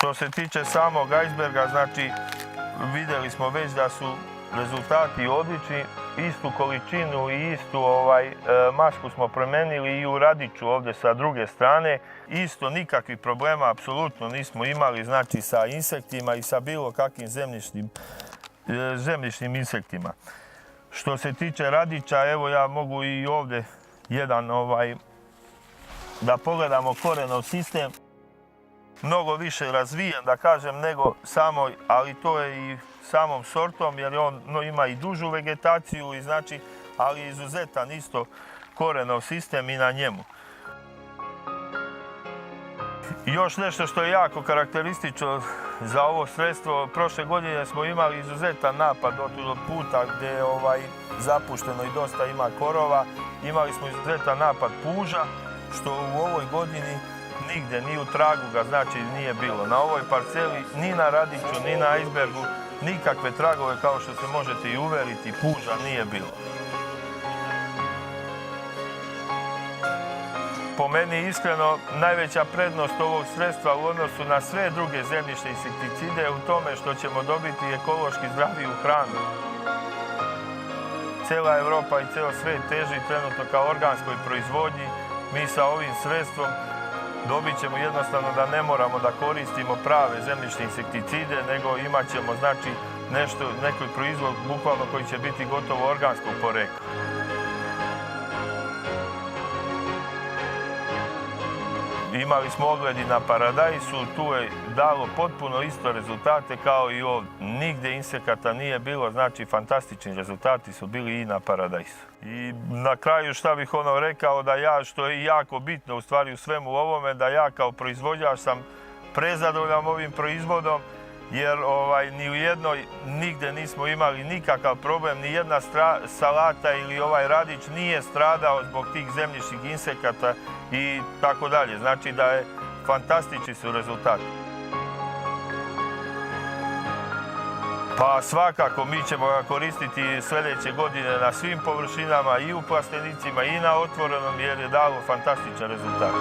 Što se tiče samog iceberga, znači vidjeli smo već da su rezultati odlični, istu količinu i istu masku smo promenili i u Radiću ovdje sa druge strane. Isto nikakvih problema apsolutno nismo imali, znači sa insektima i sa bilo kakvim zemljišnim insektima. Što se tiče Radića, evo ja mogu i ovdje jedan da pogledamo korenov sistem. Mnogo više razvijen, da kažem, nego samoj, ali to je i samom sortom, jer on ima i dužu vegetaciju, i znači, ali je izuzetan isto korenov sistem i na njemu. Još nešto što je jako karakteristično za ovo sredstvo, prošle godine smo imali izuzetan napad od puta gdje je zapušteno i dosta ima korova. Imali smo izuzetan napad puža, što u ovoj godini nigdje, ni u tragu ga znači nije bilo. Na ovoj parceli, ni na Radiću, ni na icebergu, nikakve tragove, kao što se možete i uveriti, puža nije bilo. Po meni iskreno najveća prednost ovog sredstva u odnosu na sve druge zemljišne insekticide je u tome što ćemo dobiti ekološki zdraviju hranu. Cijela Europa i cijel svijet teži trenutno ka organskoj proizvodnji. Mi sa ovim sredstvom dobit ćemo jednostavno da ne moramo da koristimo prave zemljišne insekticide, nego imat ćemo znači neki proizvod bukvalno koji će biti gotovo organskog porekla. Imali smo ogledi na paradajsu, tu je dalo potpuno isto rezultate kao i ovdje. Nigdje insekata nije bilo, znači fantastični rezultati su bili i na paradajsu. I na kraju šta bih rekao, da ja, što je jako bitno u stvari u svemu ovome, da ja kao proizvođač sam prezadovoljan ovim proizvodom, jer ni u jednoj nigdje nismo imali nikakav problem, ni jedna salata ili Radić nije stradao zbog tih zemljišnih insekata i tako dalje. Znači da je fantastični su rezultati. Pa svakako mi ćemo ga koristiti sljedeće godine na svim površinama, i u plastenicima i na otvorenom, jer je dalo fantastičan rezultat.